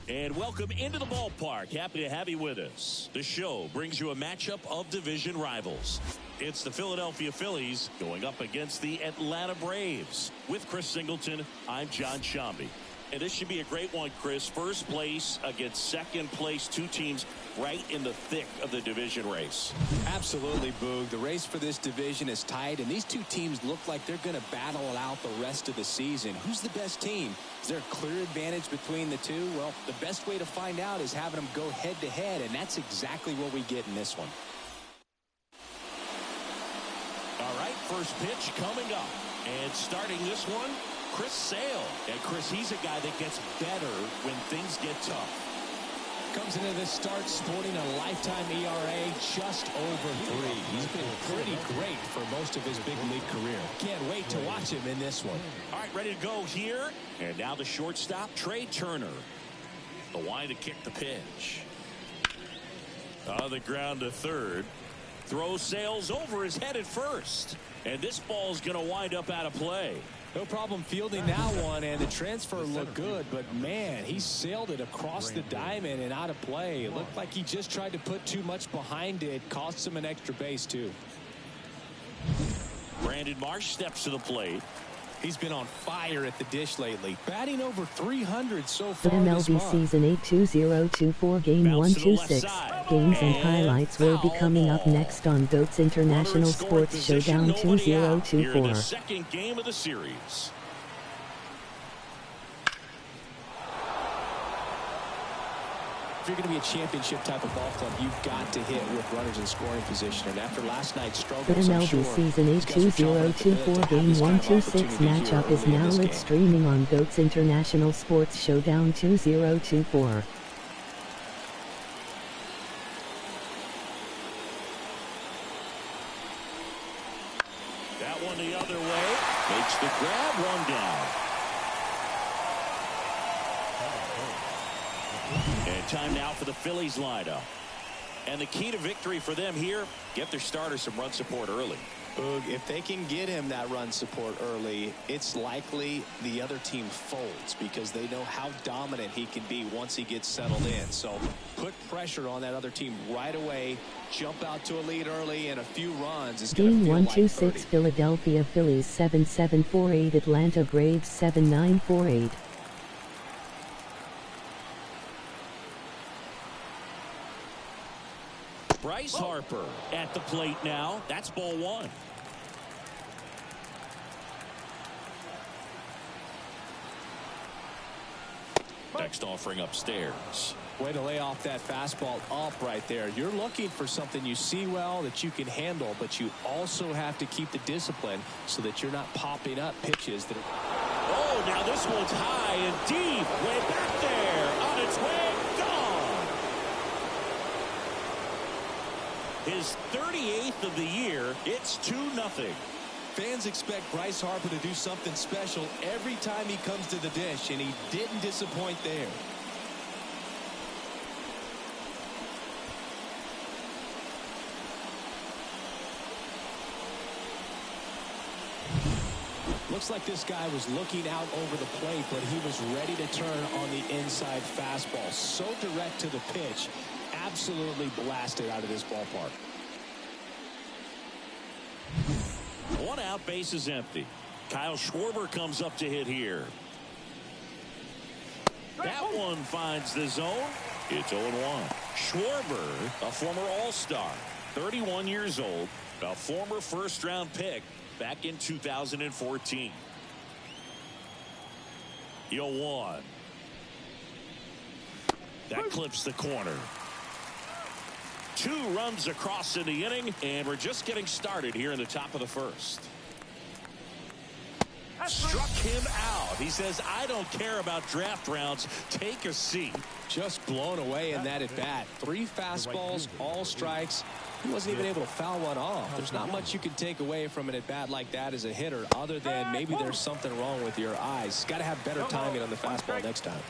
And welcome into the ballpark. Happy to have you with us. The show brings you a matchup of division rivals. It's the Philadelphia Phillies going up against the Atlanta Braves. With Chris Singleton, I'm John Shambi. And this should be a great one, Chris. First place against second place, two teams right in the thick of the division race. Absolutely, Boog. The race for this division is tight, and these two teams look like they're going to battle it out the rest of the season. Who's the best team? Is there a clear advantage between the two? Well, the best way to find out is having them go head-to-head, and that's exactly what we get in this one. All right, first pitch coming up. And starting this one, Chris Sale. And Chris, he's a guy that gets better when things get tough. Comes into this start sporting a lifetime ERA just over 3. He's been pretty great for most of his big league career. Can't wait to watch him in this one. All right, ready to go here. And now the shortstop, Trey Turner. The wind to kick the pitch. On the ground to third. Throw sails over his head at first. And this ball's going to wind up out of play. No problem fielding that one, and the transfer looked good, but man, he sailed it across the diamond and out of play. It looked like he just tried to put too much behind it. Cost him an extra base, too. Brandon Marsh steps to the plate. He's been on fire at the dish lately, batting over 300 so far MLB this month. Season 8 2024 Game 126. Games and highlights will be coming up next on GOAT's International Sports Showdown 2024. Here in the second game of the series. If you're going to be a championship type of ball club, you've got to hit with runners in scoring position. And after last night's struggles, The MLB Season 8 2024 Game 126 matchup is now live streaming on GOAT's International Sports Showdown 2024. That one the other way. Makes the grab, one down. And time now for the Phillies lineup. And the key to victory for them here, get their starter some run support early. Boog, if they can get him that run support early, it's likely the other team folds because they know how dominant he can be once he gets settled in. So put pressure on that other team right away, jump out to a lead early, and a few runs is going to Game feel 126 like 30. Philadelphia Phillies 7748 Atlanta Braves 7948. Bryce Harper at the plate now. That's ball one. Next offering upstairs. Way to lay off that fastball up right there. You're looking for something you see well that you can handle, but you also have to keep the discipline so that you're not popping up pitches that are... Oh, now this one's high and deep. Way back there. On its way. Gone. His 38th of the year. It's 2-0. Fans expect Bryce Harper to do something special every time he comes to the dish, and he didn't disappoint there. Looks like this guy was looking out over the plate, but he was ready to turn on the inside fastball. So direct to the pitch, absolutely blasted out of this ballpark. One out, base is empty. Kyle Schwarber comes up to hit here. That one finds the zone. It's 0-1. Schwarber, a former All-Star, 31 years old, a former first-round pick back in 2014. 0-1. That clips the corner. 2 runs across in the inning, and we're just getting started here in the top of the first. Struck him out. He says, I don't care about draft rounds. Take a seat. Just blown away in that at bat. 3 fastballs, all strikes. He wasn't even able to foul one off. There's not much you can take away from an at bat like that as a hitter, other than maybe there's something wrong with your eyes. Got to have better timing on the fastball next time.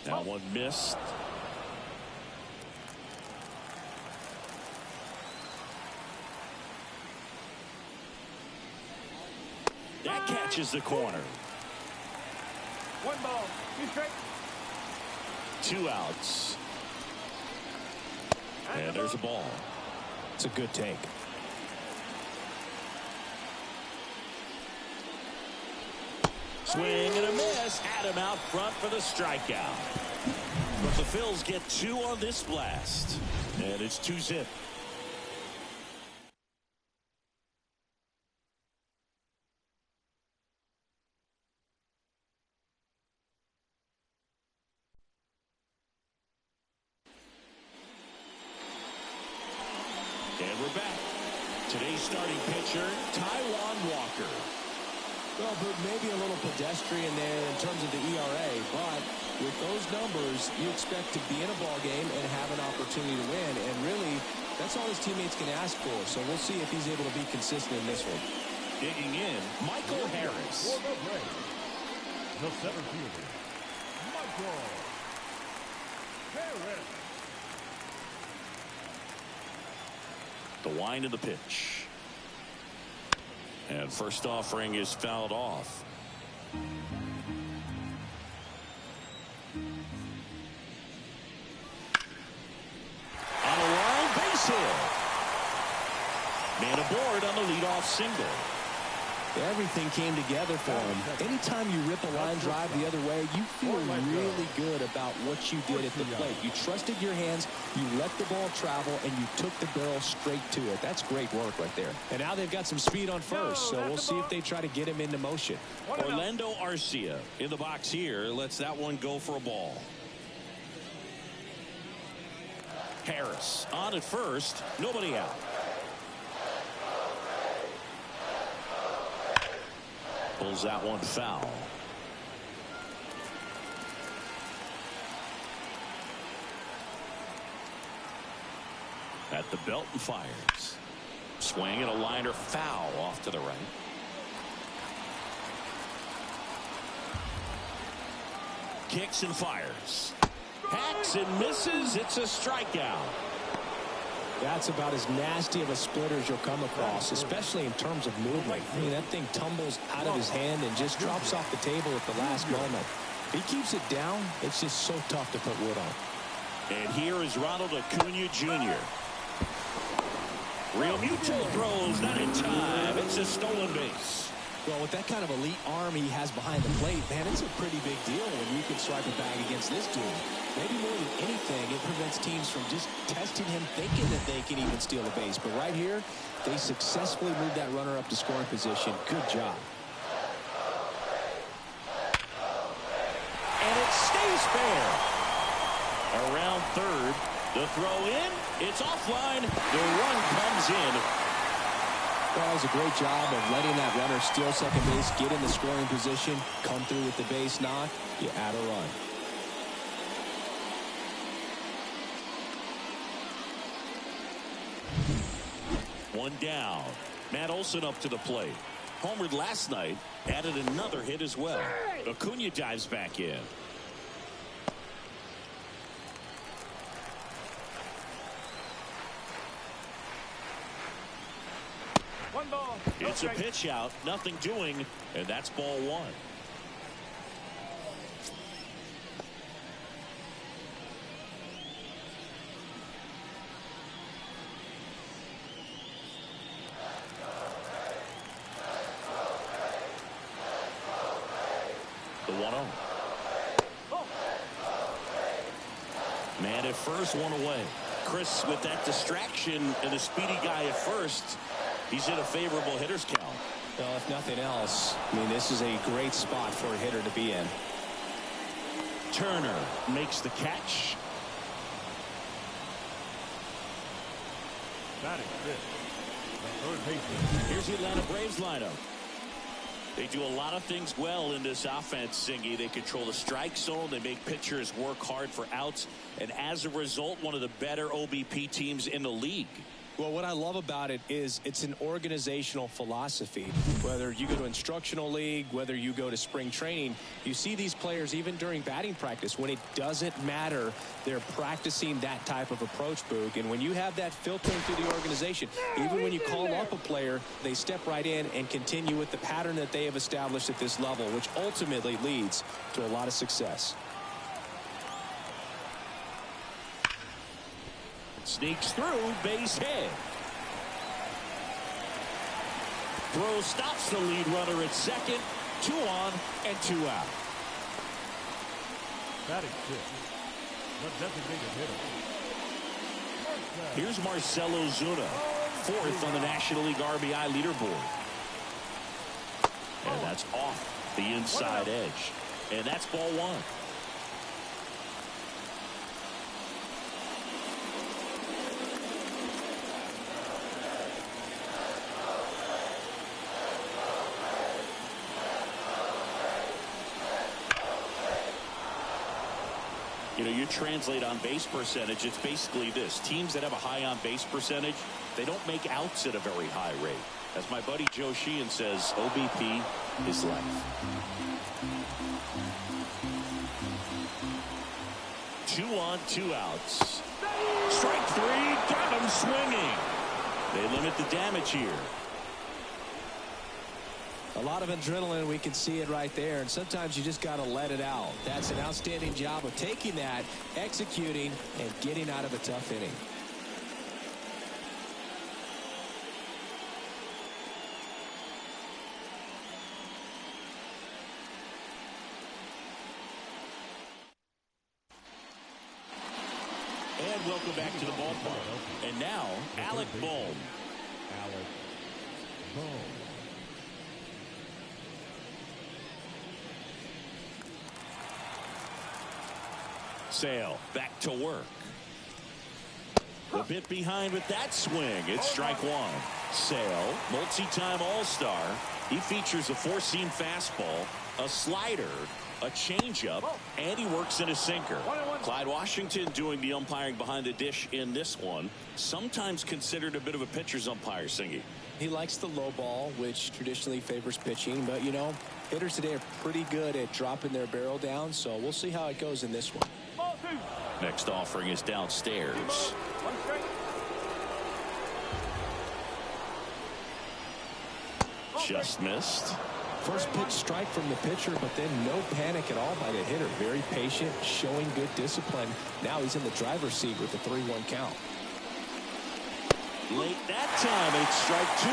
Now one missed. That catches the corner. 1 ball. 2 strike. 2 outs. And there's a ball. It's a good take. Swing and a miss. Had him out front for the strikeout. But the Phils get 2 on this blast. And it's 2-zip. And we're back. Today's starting pitcher, Taijuan Walker. Well, but maybe a little pedestrian there in terms of the ERA, but with those numbers, you expect to be in a ball game and have an opportunity to win, and really, that's all his teammates can ask for, so we'll see if he's able to be consistent in this one. Digging in, Michael Harris. For the Braves, the center fielder, Michael Harris. The wind of the pitch. And first offering is fouled off. On the line, base hit. Man aboard on the leadoff single. Everything came together for him. Anytime you rip a line drive the other way, you feel really good about what you did at the plate. You trusted your hands, you let the ball travel, and you took the barrel straight to it. That's great work right there. And now they've got some speed on first, so we'll see if they try to get him into motion. Orlando Arcia in the box here lets that one go for a ball. Harris on at first, nobody out. Pulls that one foul. At the belt and fires. Swing and a liner foul off to the right. Kicks and fires. Hacks and misses. It's a strikeout. That's about as nasty of a splitter as you'll come across, especially in terms of movement. I mean, that thing tumbles out of his hand and just drops off the table at the last moment. He keeps it down. It's just so tough to put wood on. And here is Ronald Acuna Jr. Real Muto throws, not in time. It's a stolen base. Well, with that kind of elite arm he has behind the plate, man, it's a pretty big deal when you can swipe a bag against this dude. Maybe more than anything, it prevents teams from just testing him, thinking that they can even steal a base. But right here, they successfully moved that runner up to scoring position. Good job. And it stays fair. Around third, the throw in, it's offline. The run comes in. Well, that was a great job of letting that runner steal second base, get in the scoring position, come through with the base knock. You add a run. One down. Matt Olson up to the plate. Homered last night, added another hit as well. Acuna dives back in. It's a pitch out, nothing doing, and that's ball one. The 1-0. Man at first, one away. Chris with that distraction and a speedy guy at first. He's in a favorable hitter's count. Well, if nothing else, I mean, this is a great spot for a hitter to be in. Turner makes the catch. Batting fifth, the third baseman. Here's the Atlanta Braves lineup. They do a lot of things well in this offense, Singy. They control the strike zone. They make pitchers work hard for outs. And as a result, one of the better OBP teams in the league. Well, what I love about it is it's an organizational philosophy. Whether you go to instructional league, whether you go to spring training, you see these players even during batting practice. When it doesn't matter, they're practicing that type of approach, Boog. And when you have that filtering through the organization, even when you call up a player, they step right in and continue with the pattern that they have established at this level, which ultimately leads to a lot of success. Sneaks through, base hit. Throw stops the lead runner at second. 2 on and 2 out. Batting fifth, the designated hitter. Here's Marcell Ozuna, 4th on the National League RBI leaderboard. And that's off the inside edge. And that's ball 1. You know, you translate on base percentage, it's basically this. Teams that have a high on base percentage, they don't make outs at a very high rate. As my buddy Joe Sheehan says, OBP is life. 2 on, 2 outs. Strike 3, got him swinging. They limit the damage here. A lot of adrenaline, we can see it right there, and sometimes you just got to let it out. That's an outstanding job of taking that, executing, and getting out of a tough inning. And welcome back to the ballpark. And now, Alec Bohm. Alec Bohm. Sale back to work. A bit behind with that swing. It's strike 1. Sale, multi-time all-star. He features a 4-seam fastball, a slider, a changeup, and he works in a sinker. Clyde Washington doing the umpiring behind the dish in this one. Sometimes considered a bit of a pitcher's umpire, Singy. He likes the low ball, which traditionally favors pitching, but you know, hitters today are pretty good at dropping their barrel down, so we'll see how it goes in this one. Next offering is downstairs. Just missed. First pitch strike from the pitcher, but then no panic at all by the hitter. Very patient, showing good discipline. Now he's in the driver's seat with the 3-1 count. Late that time, it's strike 2.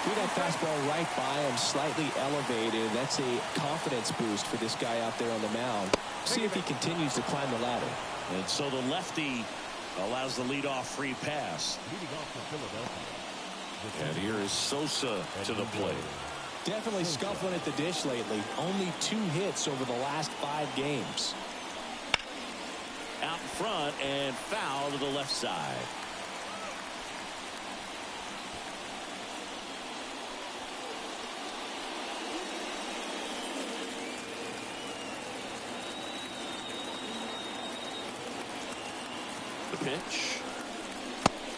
Threw that fastball right by him, slightly elevated. That's a confidence boost for this guy out there on the mound. See if he continues to climb the ladder. And so the lefty allows the leadoff free pass. Leading off for Philadelphia. And here is Sosa to the plate. Definitely scuffling at the dish lately. Only 2 hits over the last 5 games. Out in front and foul to the left side. The pitch.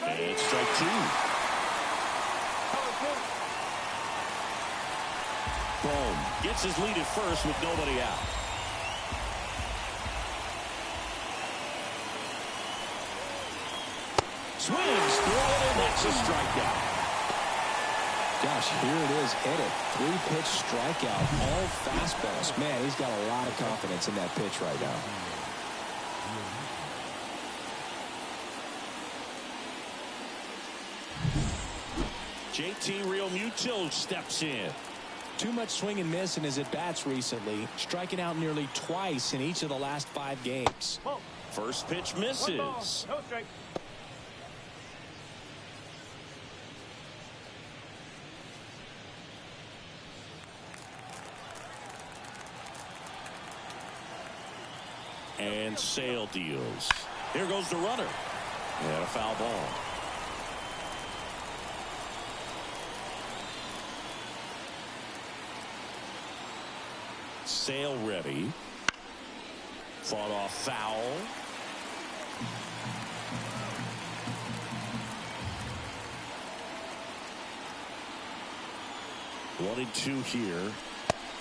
And it's strike 2. Bohm gets his lead at first with nobody out. Swings through it, and that's a strikeout. Gosh, here it is, hit it. 3-pitch strikeout, all fastballs. Man, he's got a lot of confidence in that pitch right now. JT Realmuto steps in. Too much swing and miss in his at-bats recently, striking out nearly twice in each of the last 5 games. First pitch misses. And Sale deals. Here goes the runner. And a foul ball. Sale ready. Fought off foul. 1-2 here.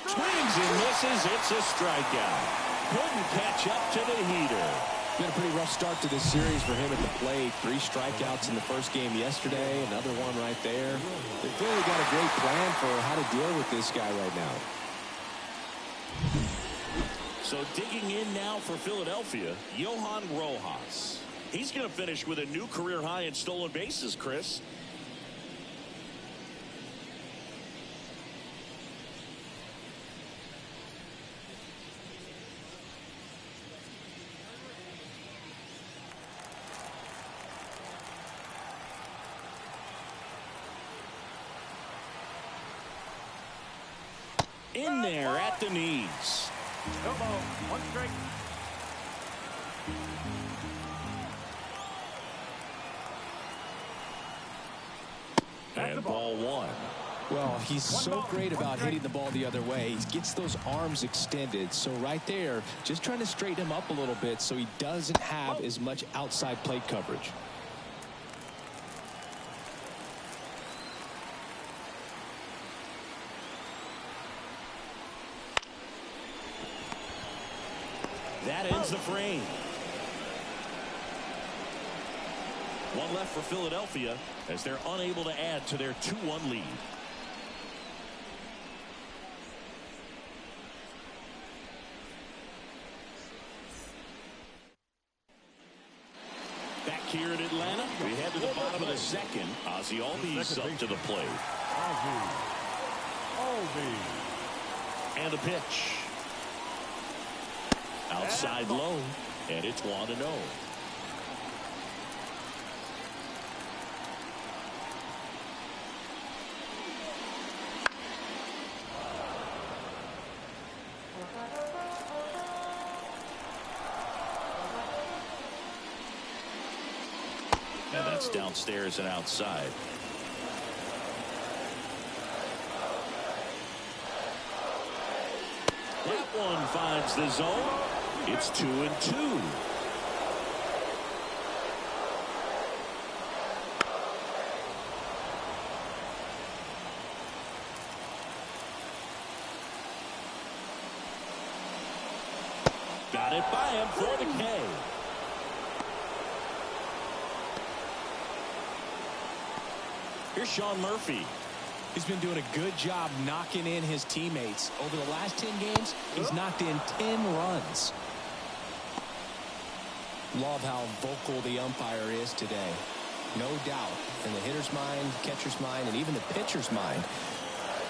Swings and misses. It's a strikeout. Couldn't catch up to the heater. Been a pretty rough start to this series for him at the plate. 3 strikeouts in the first game yesterday. Another one right there. They've really got a great plan for how to deal with this guy right now. So digging in now for Philadelphia, Johan Rojas. He's going to finish with a new career high in stolen bases, Chris. In there at the knees. No ball. 1 strike. And ball 1. Well, he's so great about hitting the ball the other way. He gets those arms extended. So right there, just trying to straighten him up a little bit so he doesn't have as much outside plate coverage. That ends the frame. 1 left for Philadelphia as they're unable to add to their 2-1 lead. Back here in Atlanta, we head to the bottom of the second. Ozzie Albies up to the plate. Albies. And a pitch. Outside low, and it's 1-0. And that's downstairs and outside. That one finds the zone. It's 2-2. Got it by him for the K. Here's Sean Murphy. He's been doing a good job knocking in his teammates. Over the last 10 games, he's knocked in 10 runs. Love how vocal the umpire is today. No doubt in the hitter's mind, catcher's mind, and even the pitcher's mind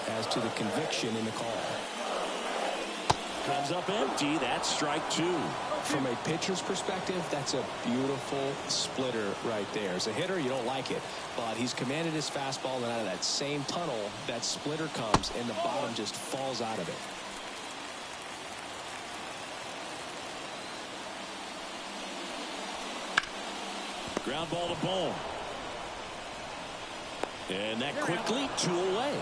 as to the conviction in the call. Comes up empty. That's strike 2. From a pitcher's perspective, that's a beautiful splitter right there. As a hitter, you don't like it, but he's commanded his fastball, and out of that same tunnel, that splitter comes, and the bottom just falls out of it. Ground ball to Bohm. And that quickly 2 away.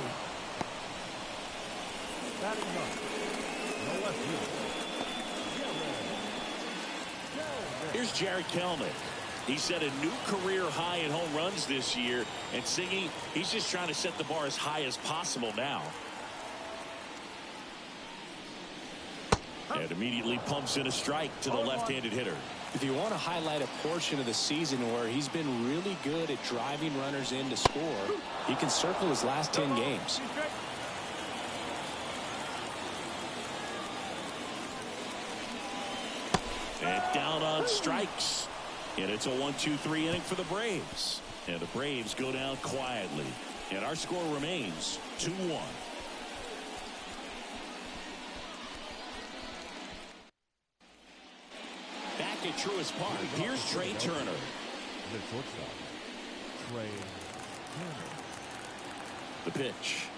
Batting up. No left field. Here's Jared Kelenic. He set a new career high in home runs this year, and Singy, he's just trying to set the bar as high as possible now. And immediately pumps in a strike to the left-handed hitter. If you want to highlight a portion of the season where he's been really good at driving runners in to score, he can circle his last 10 games. And down on strikes. And it's a 1-2-3 inning for the Braves. And the Braves go down quietly. And our score remains 2-1. Back at Truist Park, here's Trey Turner. The shortstop, Trey Turner. The pitch.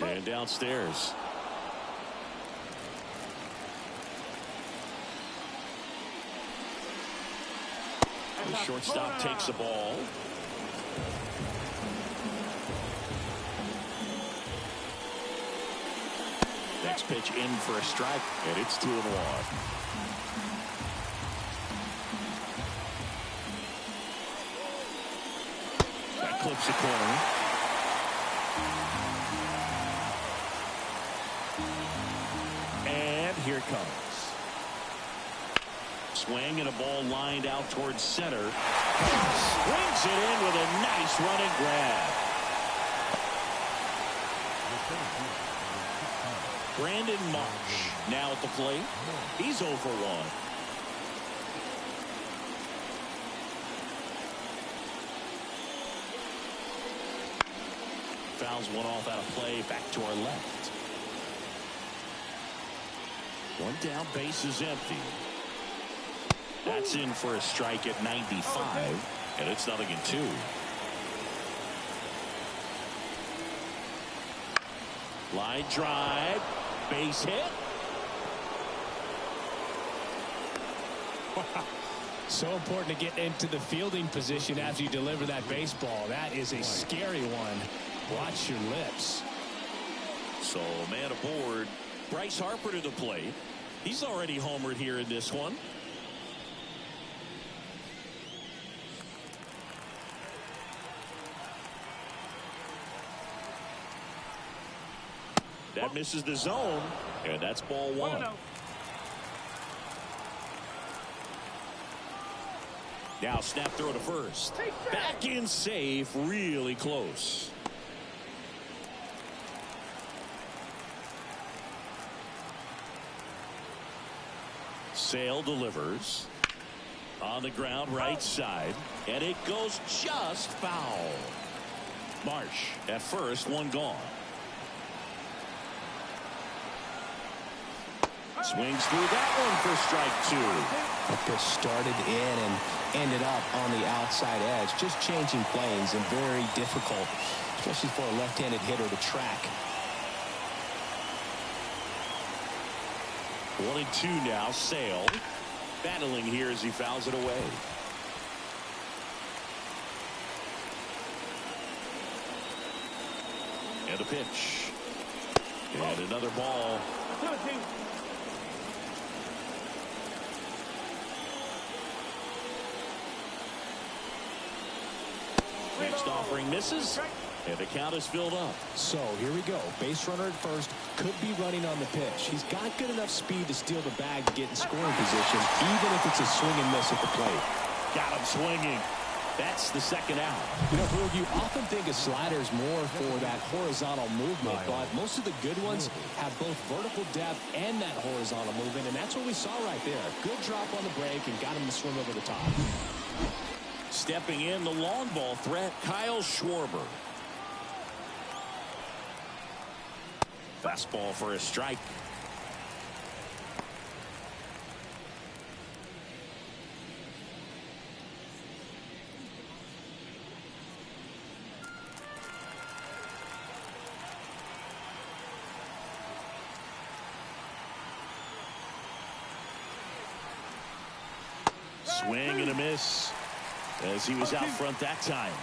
And downstairs. The shortstop takes the ball. Next pitch in for a strike, and it's 2-1. That clips the corner. Here it comes. Swing and a ball lined out towards center. Swings it in with a nice running grab. Brandon Marsh now at the plate. He's 0 for 1. Fouls one off out of play. Back to our left. One down, base is empty. That's in for a strike at 95, and it's 0-2. Line drive, base hit. So important to get into the fielding position after you deliver that baseball. That is a scary one. Watch your lips. So man aboard. Bryce Harper to the plate. He's already homered here in this one. That misses the zone, and that's ball 1. Now snap throw to first. Back in safe, really close. Sale delivers. On the ground, right side. And it goes just foul. Marsh at first, one gone. Swings through that one for strike 2. The pitch started in and ended up on the outside edge. Just changing planes and very difficult, especially for a left-handed hitter to track. 1-2 now. Sale battling here as he fouls it away. And a pitch. And another ball. Next offering misses, and the count is filled up. So here we go. Base runner at first, could be running on the pitch. He's got good enough speed to steal the bag to get in scoring position, even if it's a swing and miss at the plate. Got him swinging. That's the second out. You know, Boog, you often think of sliders more for that horizontal movement, but most of the good ones have both vertical depth and that horizontal movement, and that's what we saw right there. Good drop on the break and got him to swim over the top. Stepping in, the long ball threat, Kyle Schwarber. Fastball for a strike. Swing and a miss as he was out front that time.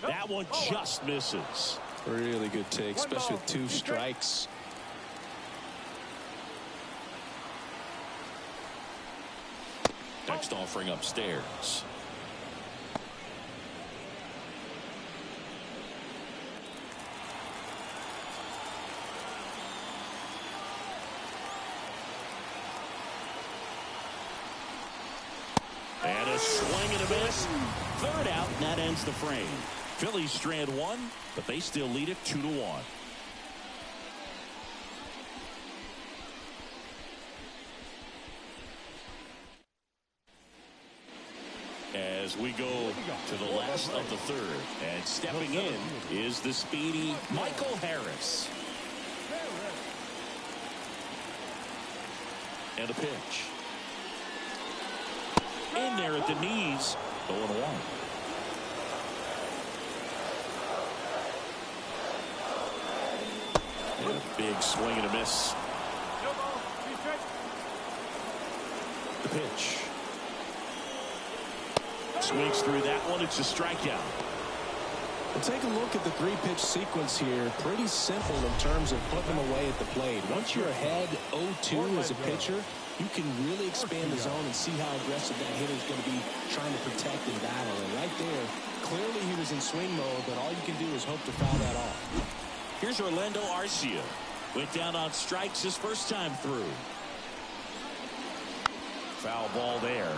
That one just misses. Really good take, especially with 2 strikes. Next offering upstairs. And a swing and a miss. Third out, and that ends the frame. Phillies strand 1, but they still lead it 2-1. As we go to the last of the third, and stepping in is the speedy Michael Harris. And a pitch. In there at the knees, 0-1. And a big swing and a miss. The pitch. Swings through that one. It's a strikeout. Well, take a look at the 3-pitch sequence here. Pretty simple in terms of putting them away at the plate. Once you're ahead 0-2 as a pitcher, you can really expand the zone and see how aggressive that hitter is going to be trying to protect and battle. And right there, clearly he was in swing mode, but all you can do is hope to foul that off. Here's Orlando Arcia. Went down on strikes his first time through. Foul ball there.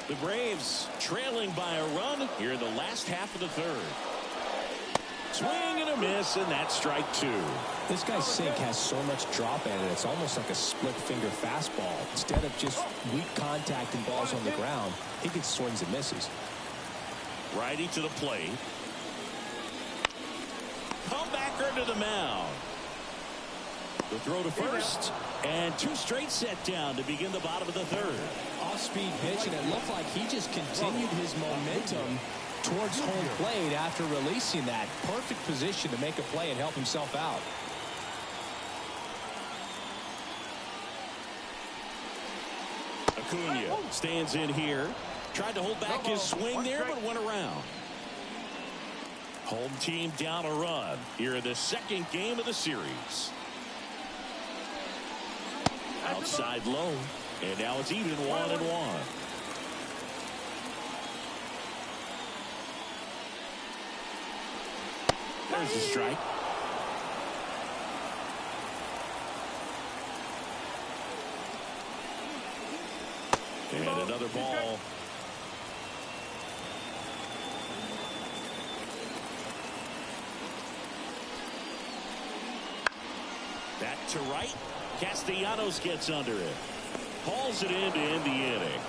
The Braves trailing by a run here in the last half of the third. Swing and a miss, and that's strike two. This guy's sink has so much drop in it, it's almost like a split-finger fastball. Instead of just weak contact and balls on the ground, he gets swings and misses. Righty to the plate. Comebacker to the mound. The throw to first, and two straight set down to begin the bottom of the third. Off-speed pitch, and it looked like he just continued his momentum towards home plate after releasing that. Perfect position to make a play and help himself out. Acuna stands in here. Tried to hold back his swing there, but went around. Home team down a run here in the second game of the series. Outside low, and now it's even 1-1. There's the strike. And another ball. Back to right. Castellanos gets under it. Hauls it in to end the inning.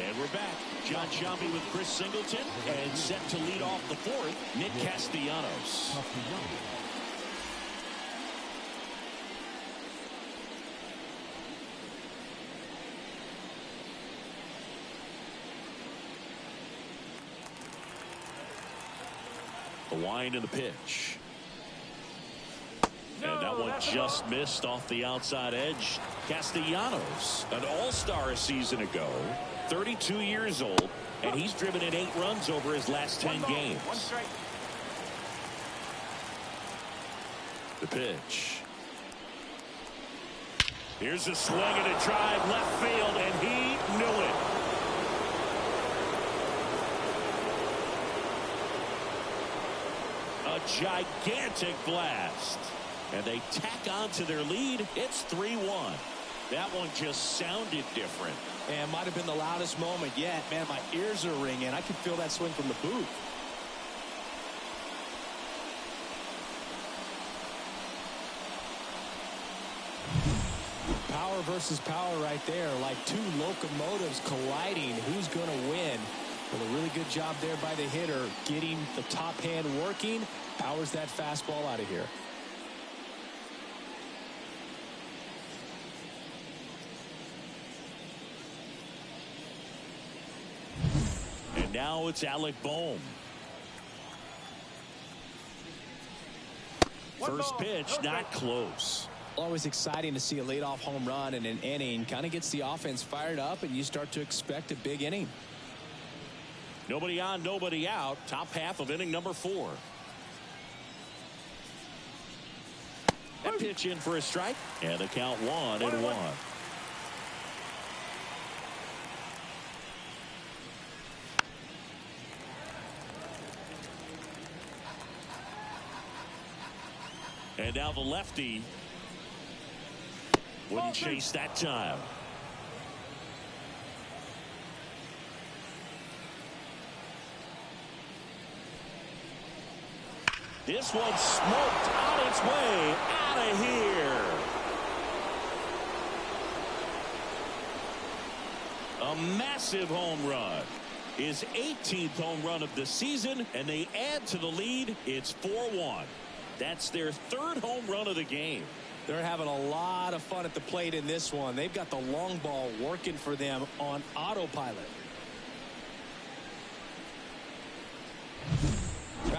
And we're back. John Sciambi with Chris Singleton, and set to lead off the fourth, Nick Castellanos. The wind and the pitch. And that one just missed off the outside edge. Castellanos, an all-star a season ago, 32 years old, and he's driven in 8 runs over his last 10 games. The pitch. Here's a swing and a drive left field, and he knew it. A gigantic blast. And they tack on to their lead. It's 3-1. That one just sounded different. And might have been the loudest moment yet. Man, my ears are ringing. I can feel that swing from the booth. Power versus power right there. Like two locomotives colliding. Who's going to win? Well, a really good job there by the hitter. Getting the top hand working. Powers that fastball out of here. And now it's Alec Bohm. First pitch, not close. Always exciting to see a leadoff home run in an inning. Kind of gets the offense fired up, and you start to expect a big inning. Nobody on, nobody out. Top half of inning number 4. That pitch in for a strike, and the count 1-1. And now the lefty wouldn't chase that time. This one smoked on its way out of here. A massive home run. His 18th home run of the season, and they add to the lead. It's 4-1. That's their 3rd home run of the game. They're having a lot of fun at the plate in this one. They've got the long ball working for them on autopilot.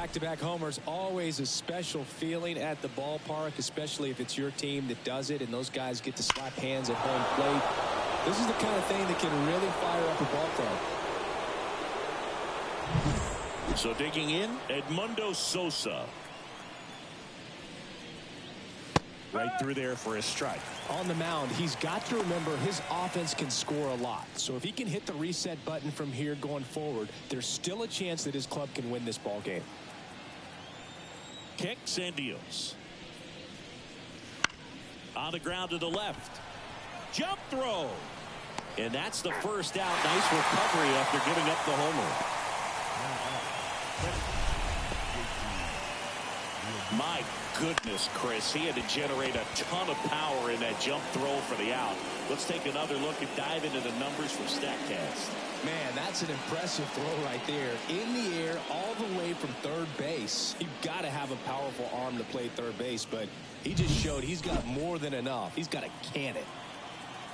Back-to-back homers, always a special feeling at the ballpark, especially if it's your team that does it and those guys get to slap hands at home plate. This is the kind of thing that can really fire up a ball club. So digging in, Edmundo Sosa. Right through there for a strike. On the mound, he's got to remember his offense can score a lot. So if he can hit the reset button from here going forward, there's still a chance that his club can win this ball game. Kicks and deals. On the ground to the left. Jump throw. And that's the first out. Nice recovery after giving up the homer. My goodness, Chris, he had to generate a ton of power in that jump throw for the out. Let's take another look and dive into the numbers from StatCast. Man, that's an impressive throw right there. In the air, all the way from third base. You've got to have a powerful arm to play third base, but he just showed he's got more than enough. He's got to can it.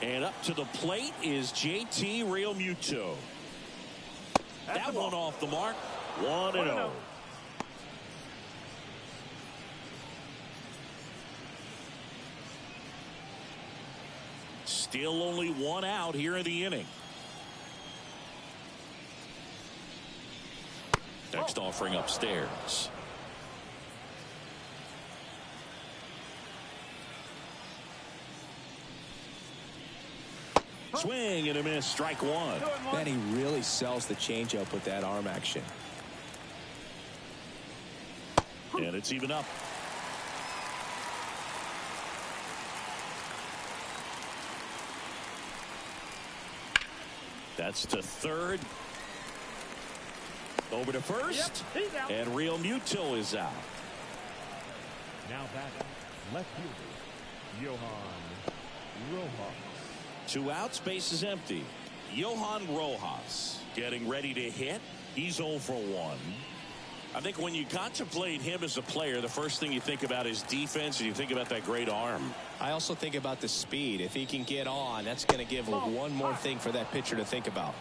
And up to the plate is JT Realmuto. That one off the mark. 1-0. Still only one out here in the inning. Next offering upstairs. Swing and a miss, strike one. Man, he really sells the changeup with that arm action. And it's even up. That's to third. Over to first. Yep, and Realmuto is out. Now batting, left fielder, Johan Rojas. 2 outs, base is empty. Johan Rojas getting ready to hit. He's 0 for 1. I think when you contemplate him as a player, the first thing you think about is defense, and you think about that great arm. I also think about the speed. If he can get on, that's going to give one more thing for that pitcher to think about.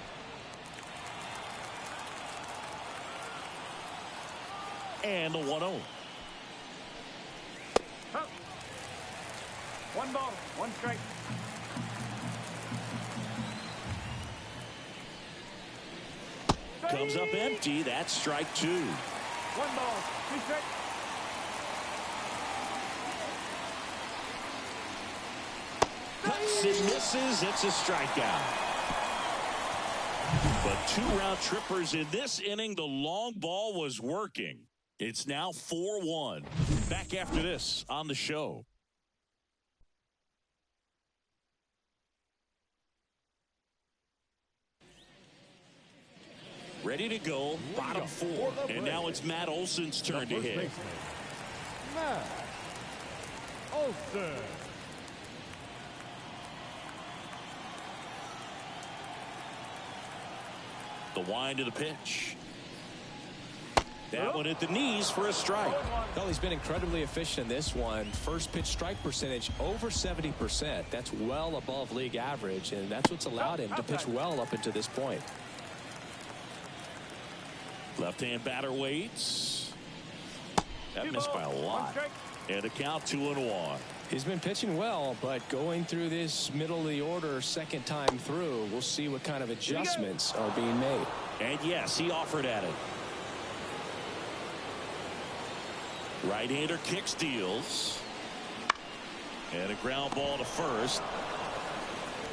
And the 1-0. 1 ball, 1 strike. Comes up empty. That's strike 2. 1 ball, 2 strikes. Cuts and misses. It's a strikeout. But 2 round trippers in this inning. The long ball was working. It's now 4-1. Back after this on the show. Ready to go, bottom 4. And now it's Matt Olson's turn to hit. Matt Olson. The wind of the pitch. That one at the knees for a strike. Well, he's been incredibly efficient in this one. First pitch strike percentage over 70%. That's well above league average, and that's what's allowed him to pitch well up until this point. Left-hand batter waits. That missed by a lot. And a count 2-1. He's been pitching well, but going through this middle of the order second time through, we'll see what kind of adjustments are being made. And yes, he offered at it. Right-hander kicks, deals. And a ground ball to first.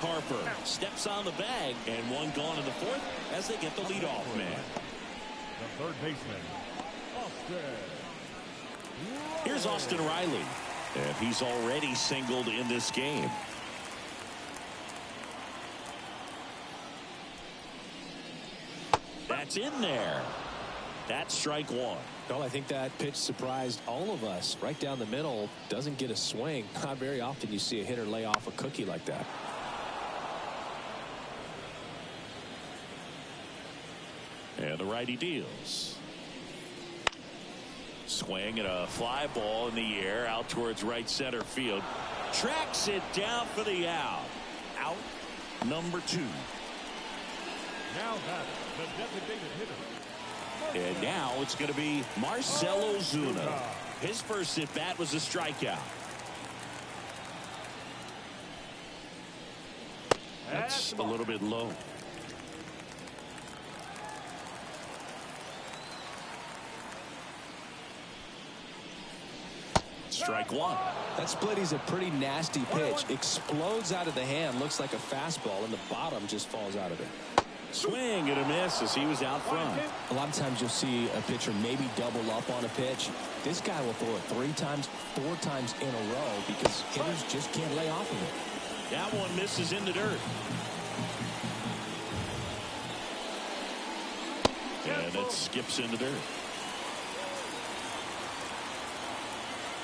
Harper steps on the bag, and one gone in the 4th as they get the leadoff man. The third baseman, Austin. Here's Austin Riley, and he's already singled in this game. That's in there. That's strike 1. Well, I think that pitch surprised all of us. Right down the middle, doesn't get a swing. Not very often you see a hitter lay off a cookie like that. And the righty deals. Swing and a fly ball in the air out towards right center field. Tracks it down for the out. Out number 2. Now batting, the designated hitter, And now it's going to be Marcell Ozuna. His first at-bat was a strikeout. That's a little bit low. Strike one. That split is a pretty nasty pitch. Explodes out of the hand. Looks like a fastball, and the bottom just falls out of it. Swing and a miss as he was out front. A lot of times you'll see a pitcher maybe double up on a pitch. This guy will throw it 3 times, 4 times in a row because hitters just can't lay off of it. That one misses in the dirt. And it skips in the dirt.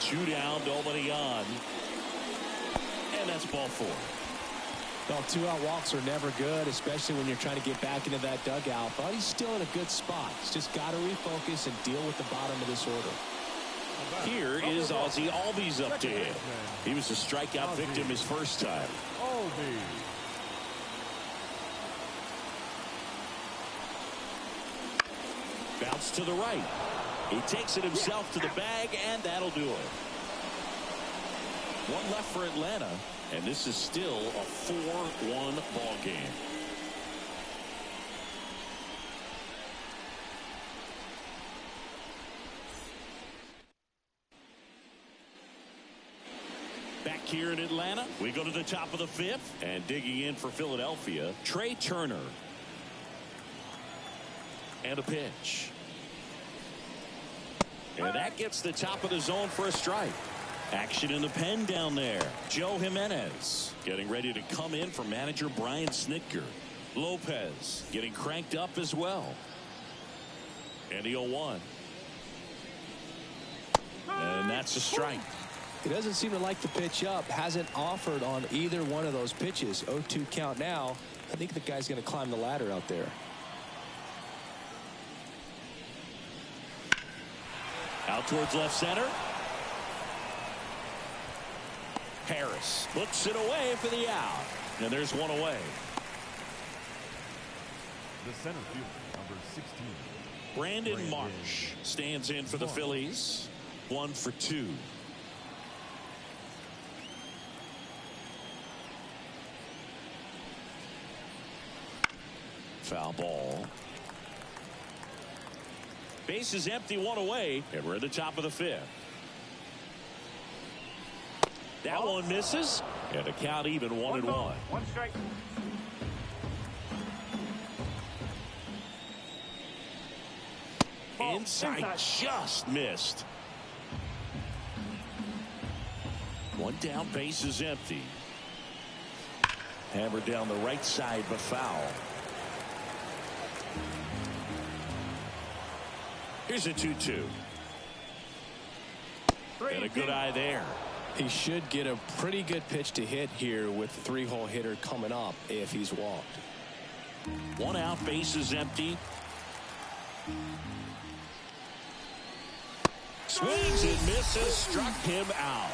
2 down, nobody on. And that's ball 4. Well, 2-out walks are never good, especially when you're trying to get back into that dugout. But he's still in a good spot. He's just got to refocus and deal with the bottom of this order. Here is Ozzy Albies up to him. He was a strikeout victim his first time. Bounce to the right. He takes it himself to the bag, and that'll do it. 1 left for Atlanta, and this is still a 4-1 ball game. Back here in Atlanta, we go to the top of the 5th, and digging in for Philadelphia, Trey Turner. And a pitch. And that gets the top of the zone for a strike. Action in the pen down there. Joe Jimenez getting ready to come in for manager Brian Snitker. Lopez getting cranked up as well. And the 0-1. And that's a strike. He doesn't seem to like the pitch up. Hasn't offered on either one of those pitches. 0-2 count now. I think the guy's going to climb the ladder out there. Out towards left center. Harris looks it away for the out. And there's one away. The center fielder, number 16. Brandon Marsh stands in for the Phillies. 1 for 2. Foul ball. Base is empty, 1 away, and we're at the top of the 5th. That one misses, and the count even 1-1. 1 strike. Inside, just missed. 1 down, base is empty. Hammered down the right side, but foul. Here's a 2-2. And a good eye there. He should get a pretty good pitch to hit here with the 3-hole hitter coming up if he's walked. 1 out, base is empty. Swings and misses, struck him out.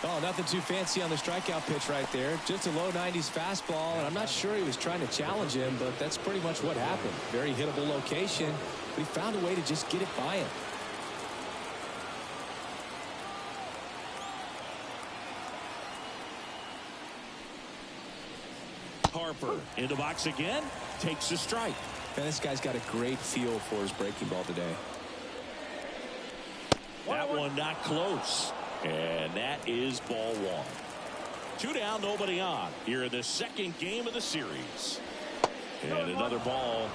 Oh, nothing too fancy on the strikeout pitch right there. Just a low 90s fastball, and I'm not sure he was trying to challenge him, but that's pretty much what happened. Very hittable location, but he found a way to just get it by him. Harper in the box again, takes a strike. And this guy's got a great feel for his breaking ball today. That one not close. And that is ball 1. 2 down, nobody on here in the 2nd game of the series. And another ball.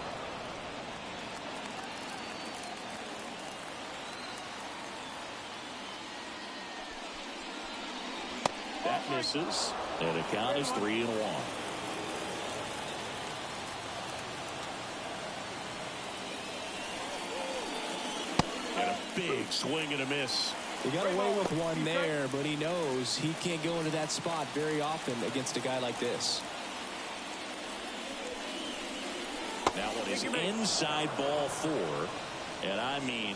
That misses. And the count is 3-1. And a big swing and a miss. He got away with one there, but he knows he can't go into that spot very often against a guy like this. That one is inside ball 4. And I mean,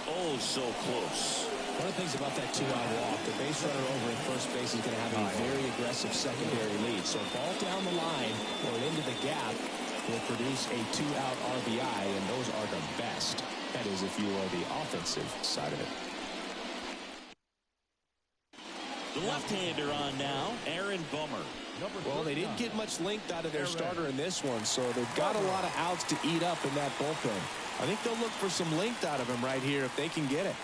oh, so close. One of the things about that 2-out walk, the base runner over at first base is going to have a very aggressive secondary lead. So a ball down the line or into the gap will produce a 2-out RBI, and those are the best. That is if you are the offensive side of it. The left-hander on now, Aaron Bummer. Well, they didn't get much length out of their starter in this one, so they've got a lot of outs to eat up in that bullpen. I think they'll look for some length out of him right here if they can get it.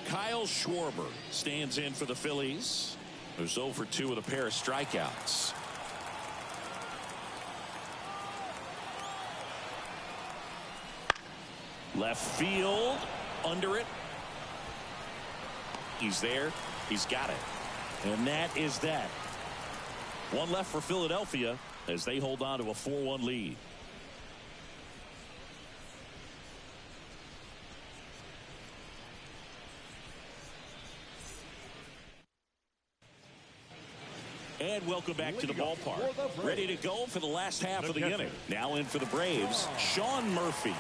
Kyle Schwarber stands in for the Phillies, who's 0 for 2 with a pair of strikeouts. Left field, under it. He's there. He's got it. And that is that. One left for Philadelphia as they hold on to a 4-1 lead. And welcome back to the ballpark. Ready to go for the last half of the inning. Now in for the Braves, Sean Murphy.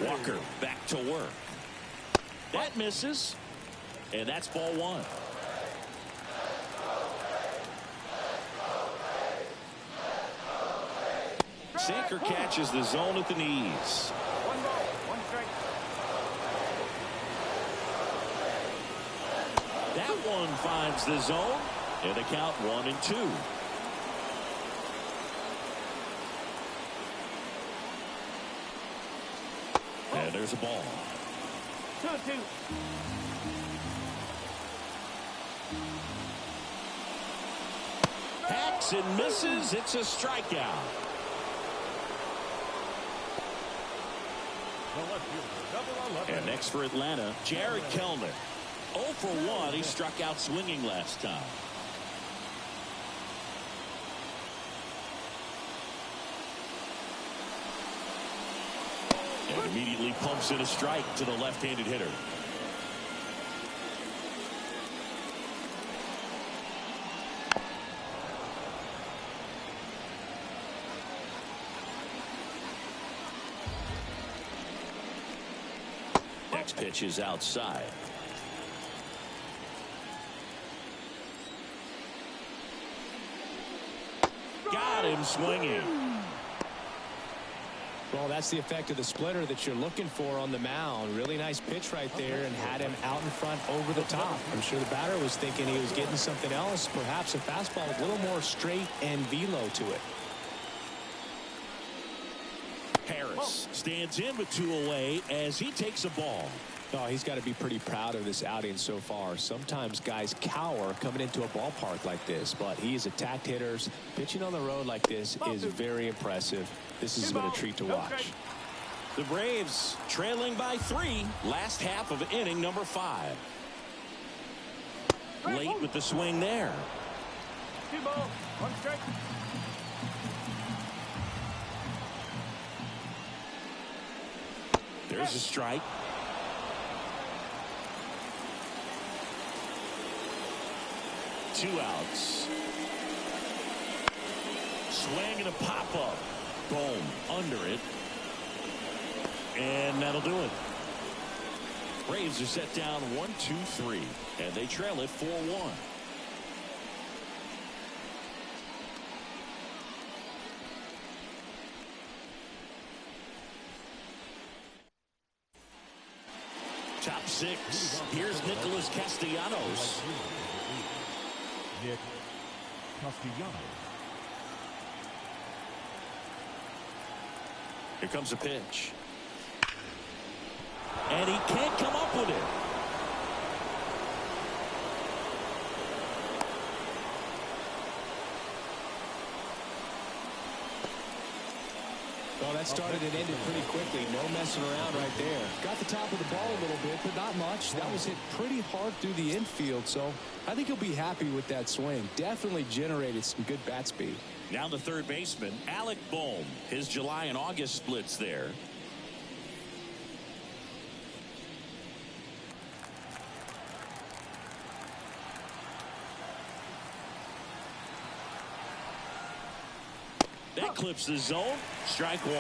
Walker back to work. That misses. And that's ball one. Sinker catches the zone at the knees. One ball, one strike. That one finds the zone. And the count 1-2. And there's a ball. 2-2. Hacks and misses. It's a strikeout. And next for Atlanta, Jared Kellner. 0 for 1. He struck out swinging last time. And immediately pumps in a strike to the left-handed hitter. Next pitch is outside. Got him swinging. Well, that's the effect of the splitter that you're looking for on the mound. Really nice pitch right there and had him out in front over the top. I'm sure the batter was thinking he was getting something else, perhaps a fastball with a little more straight and velo to it. Harris stands in with 2 away as he takes a ball. Oh, he's got to be pretty proud of this outing so far. Sometimes guys cower coming into a ballpark like this, but he's attacked hitters. Pitching on the road like this is very impressive. This has been a treat to watch. The Braves trailing by 3. Last half of inning number 5. Late with the swing there. 2 balls, 1 strike. There's a strike. Two outs. Swing and a pop-up. Boom. Under it. And that'll do it. Braves are set down 1-2-3. And they trail it 4-1. Top 6. Here's Nicholas Castellanos. Nick Castellanos. Here comes a pitch. And he can't come up with it. Well, that started and ended pretty quickly. No messing around right there. Got the top of the ball a little bit, but not much. That was hit pretty hard through the infield, so I think he'll be happy with that swing. Definitely generated some good bat speed. Now the third baseman, Alec Bohm. His July and August splits there. That clips the zone. Strike 1.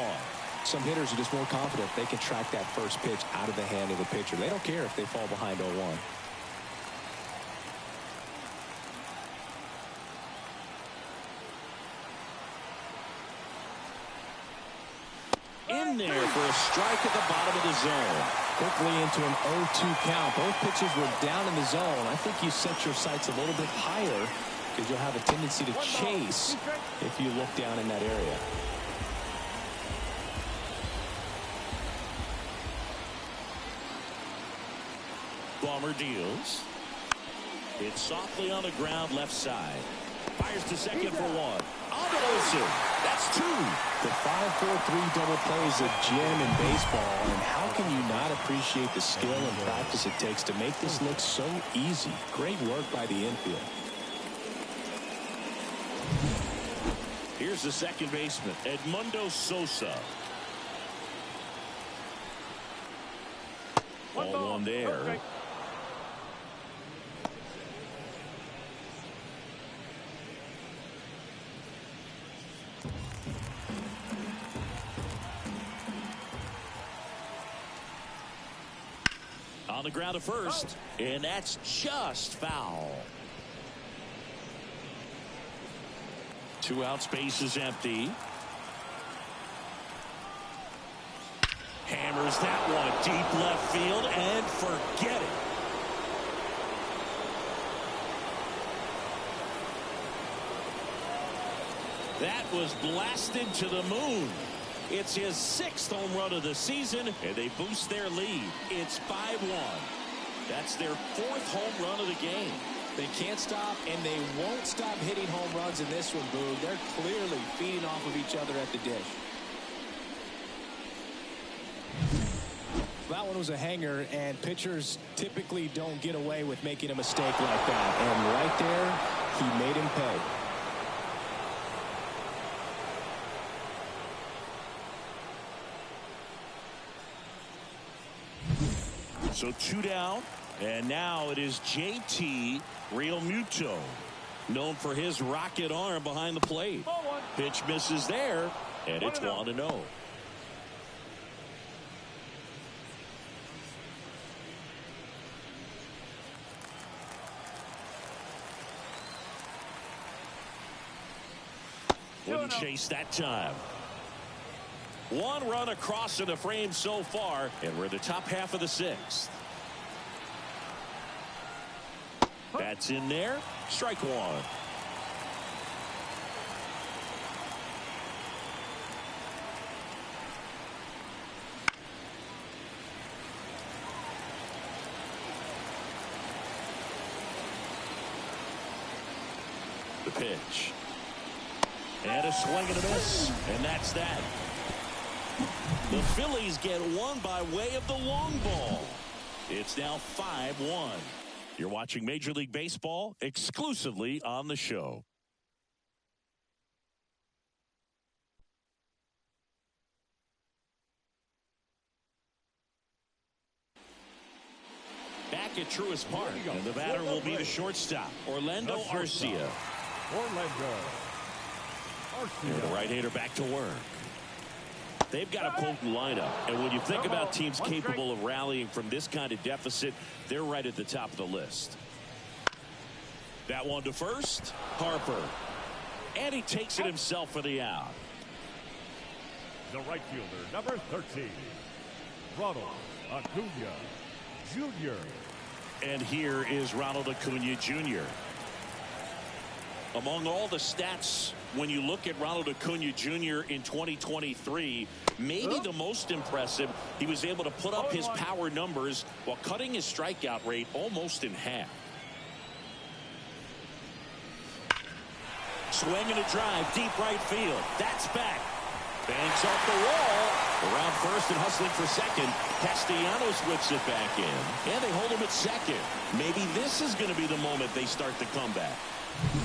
Some hitters are just more confident they can track that first pitch out of the hand of the pitcher. They don't care if they fall behind 0-1. in there for a strike at the bottom of the zone. Quickly into an 0-2 count. Both pitches were down in the zone. I think you set your sights a little bit higher because you'll have a tendency to chase if you look down in that area. Bomber deals. It's softly on the ground left side. Fires to second for one. On to Olsen. That's two. The 5-4-3 double play is a gem in baseball, and how can you not appreciate the skill and practice it takes to make this look so easy? Great work by the infield. Here's the second baseman, Edmundo Sosa. Ball one there. Okay. On the ground to first, and that's just foul. 2 out, space is empty. Hammers that one deep left field and forget it. That was blasted to the moon. It's his 6th home run of the season, and they boost their lead. It's 5-1. That's their 4th home run of the game. They can't stop, and they won't stop hitting home runs in this one, Boog. They're clearly feeding off of each other at the dish. That one was a hanger, and pitchers typically don't get away with making a mistake like that. And right there, he made him pay. So 2 down, and now it is JT Realmuto, known for his rocket arm behind the plate. Pitch misses there, and it's 1-0. Wouldn't chase that time. 1 run across in the frame so far, and we're in the top half of the 6th. That's in there. Strike one. The pitch. And a swing and a miss. And that's that. The Phillies get one by way of the long ball. It's now 5-1. You're watching Major League Baseball exclusively on the show. Back at Truist Park, and the batter will be the shortstop, Orlando Arcia. And the right-hander back to work. They've got a potent lineup, and when you think about teams capable of rallying from this kind of deficit, they're right at the top of the list. That one to first, Harper. And he takes it himself for the out. The right fielder, number 13, Ronald Acuna Jr. And here is Ronald Acuna Jr. Among all the stats, when you look at Ronald Acuna Jr. in 2023, maybe the most impressive, he was able to put up his power numbers while cutting his strikeout rate almost in half. Swing and a drive, deep right field. That's back. Banks off the wall. Around first and hustling for second. Castellanos whips it back in. And they hold him at second. Maybe this is going to be the moment they start the comeback.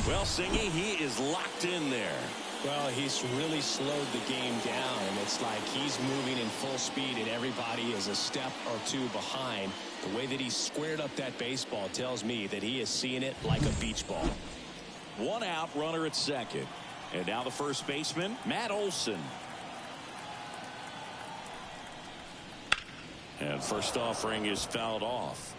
Well, Singy, he is locked in there. Well, he's really slowed the game down, and it's like he's moving in full speed, and everybody is a step or two behind. The way that he squared up that baseball tells me that he is seeing it like a beach ball. 1 out, runner at second. And now the first baseman, Matt Olson. And first offering is fouled off.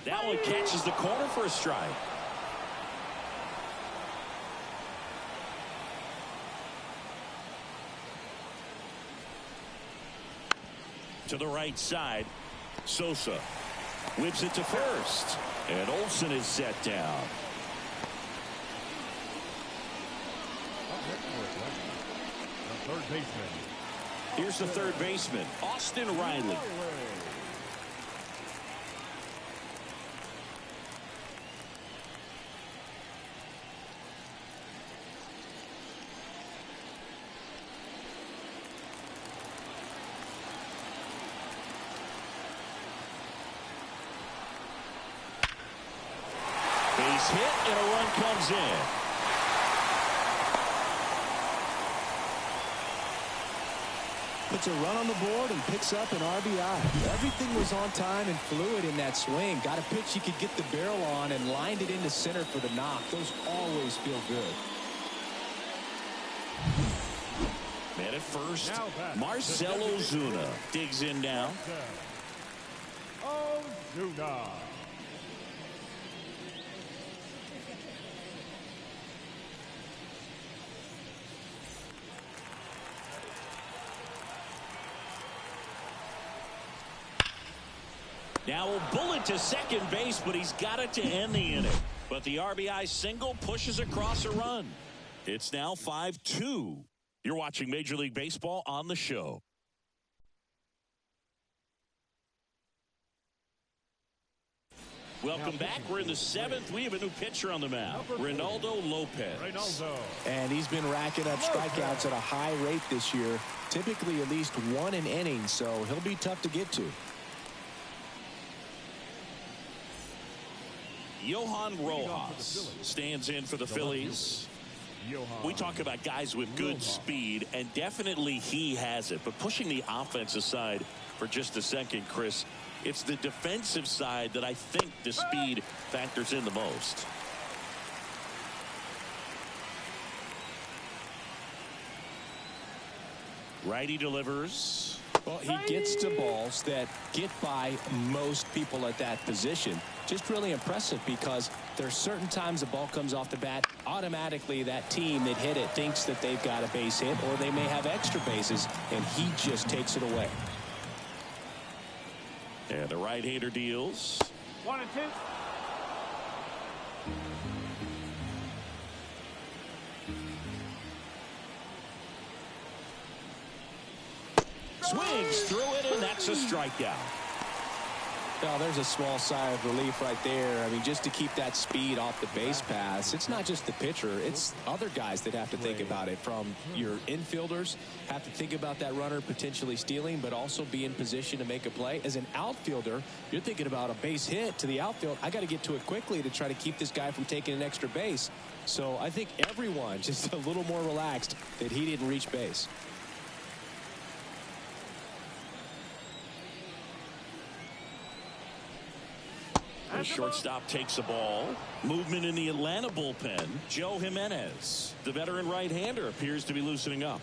That one catches the corner for a strike. To the right side, Sosa whips it to first, and Olsen is set down. The third baseman. Here's the third baseman, Austin Riley. Base hit and a run comes in. Puts a run on the board and picks up an RBI. Everything was on time and fluid in that swing. Got a pitch he could get the barrel on and lined it into center for the knock. Those always feel good. Man at first, Marcell Ozuna digs in now. Ozuna. Now a bullet to second base, but he's got it to end the inning. But the RBI single pushes across a run. It's now 5-2. You're watching Major League Baseball on the show. Welcome back. We're in the seventh. We have a new pitcher on the mound, Reynaldo Lopez. And he's been racking up strikeouts at a high rate this year, typically at least one an inning, so he'll be tough to get to. Johan Rojas stands in for the Phillies. We talk about guys with good speed, and definitely he has it. But pushing the offense aside for just a second, Chris, it's the defensive side that I think the speed factors in the most. Righty delivers. Well, he gets to balls that get by most people at that position. Just really impressive because there's certain times the ball comes off the bat, automatically that team that hit it thinks that they've got a base hit or they may have extra bases, and he just takes it away. And the right-hander deals. 1-2. Swings through it, and that's a strikeout. Now, there's a small sigh of relief right there. I mean, just to keep that speed off the base pass, it's not just the pitcher, it's other guys that have to think about it. From your infielders, have to think about that runner potentially stealing, but also be in position to make a play. As an outfielder, you're thinking about a base hit to the outfield. I got to get to it quickly to try to keep this guy from taking an extra base. So I think everyone just a little more relaxed that he didn't reach base. The shortstop takes the ball. Movement in the Atlanta bullpen. Joe Jimenez, the veteran right-hander, appears to be loosening up.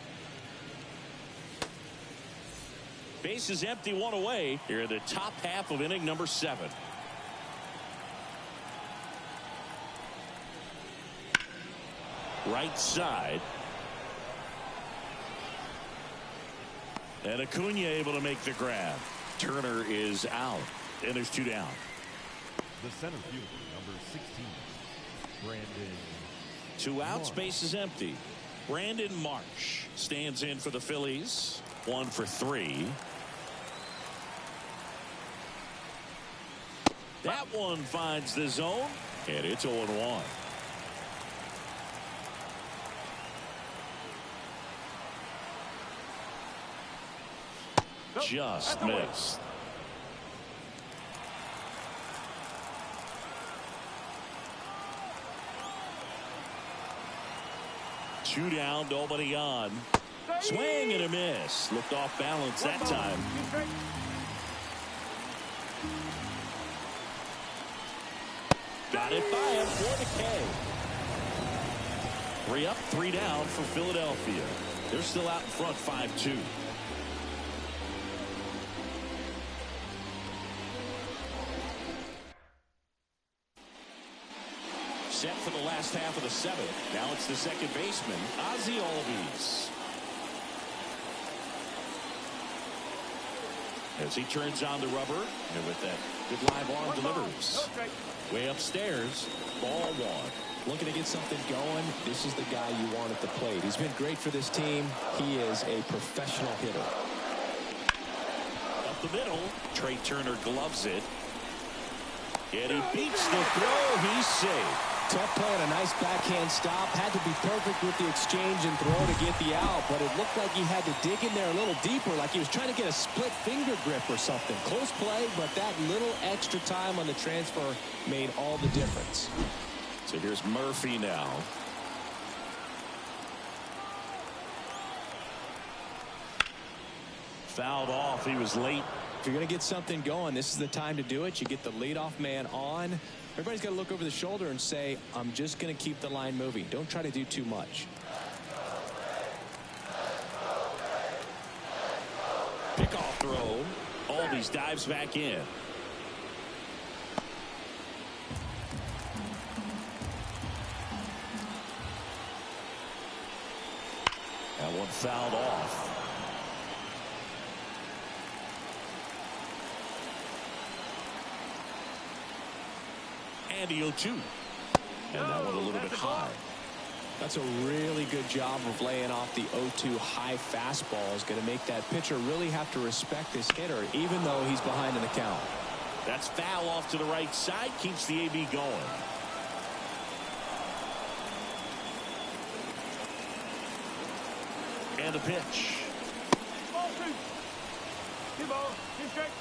Base is empty, one away. Here in the top half of inning number 7. Right side. And Acuna able to make the grab. Turner is out. And there's 2 down. The center fielder, number 16, Brandon. 2 outs, base is empty. Brandon Marsh stands in for the Phillies. 1 for 3. That one finds the zone, and it's 0-1. Just missed. Two down, nobody on. Swing and a miss. Looked off balance that time. Got it by him for the K. 3 up, 3 down for Philadelphia. They're still out in front, 5-2. Set for the last half of the seventh. Now it's the second baseman, Ozzie Albies. As he turns on the rubber, and with that good live arm delivers. Way upstairs, ball one. Looking to get something going. This is the guy you want at the plate. He's been great for this team. He is a professional hitter. Up the middle, Trey Turner gloves it. And he beats the throw. He's safe. Tough play and a nice backhand stop. Had to be perfect with the exchange and throw to get the out, but it looked like he had to dig in there a little deeper, like he was trying to get a split finger grip or something. Close play, but that little extra time on the transfer made all the difference. So here's Murphy now. Fouled off. He was late. If you're going to get something going, this is the time to do it. You get the leadoff man on. Everybody's got to look over the shoulder and say, I'm just going to keep the line moving. Don't try to do too much. Pickoff throw. Albies dives back in. That one fouled off. And the 0-2. And that one a little bit high. That's a really good job of laying off the 0-2 high fastball. Is going to make that pitcher really have to respect this hitter, even though he's behind in the count. That's foul off to the right side. Keeps the AB going. And the pitch. Ball two. Two balls. Two strikes.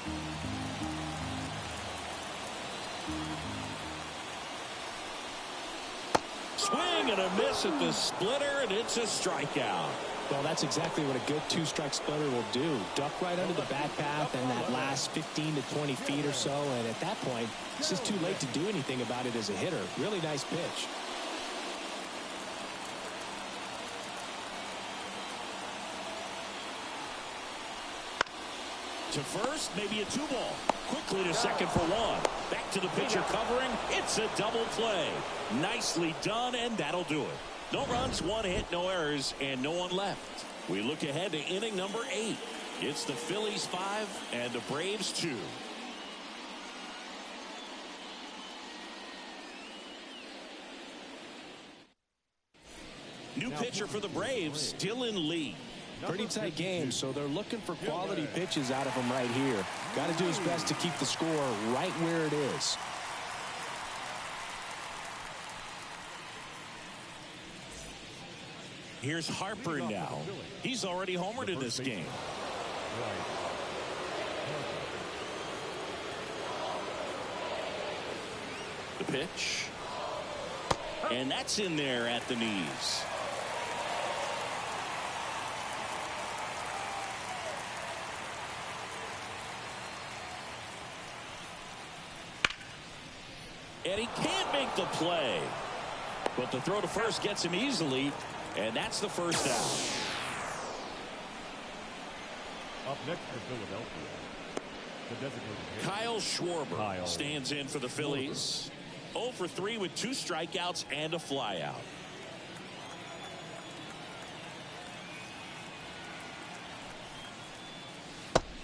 Swing and a miss at the splitter, and it's a strikeout. Well, that's exactly what a good two-strike splitter will do. Duck right under the bat path and that last 15 to 20 feet or so. And at that point, it's just too late to do anything about it as a hitter. Really nice pitch. To first, maybe a 2-ball. Quickly to second for one. Back to the pitcher covering. It's a double play. Nicely done, and that'll do it. No runs, one hit, no errors, and no one left. We look ahead to inning number 8. It's the Phillies 5 and the Braves 2. New pitcher for the Braves, Dylan Lee. Pretty tight game, so they're looking for quality pitches out of him right here. Got to do his best to keep the score right where it is. Here's Harper now. He's already homered in this game. The pitch. And that's in there at the knees. And he can't make the play. But the throw to first gets him easily. And that's the first down. Up next for Philadelphia, the designated hitter, Kyle Schwarber stands in for the Phillies. 0 for 3 with 2 strikeouts and a flyout.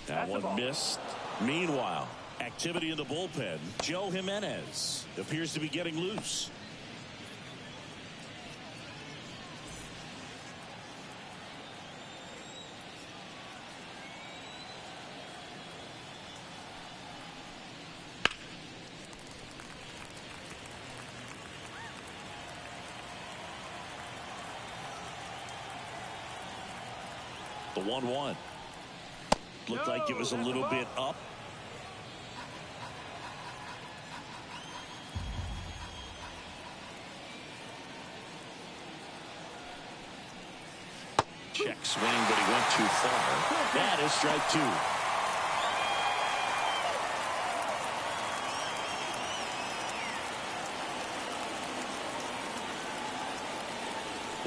That one missed. Meanwhile, activity in the bullpen. Joe Jimenez appears to be getting loose. The 1-1. Looked like it was a little bit up. Check swing, but he went too far. That is strike 2.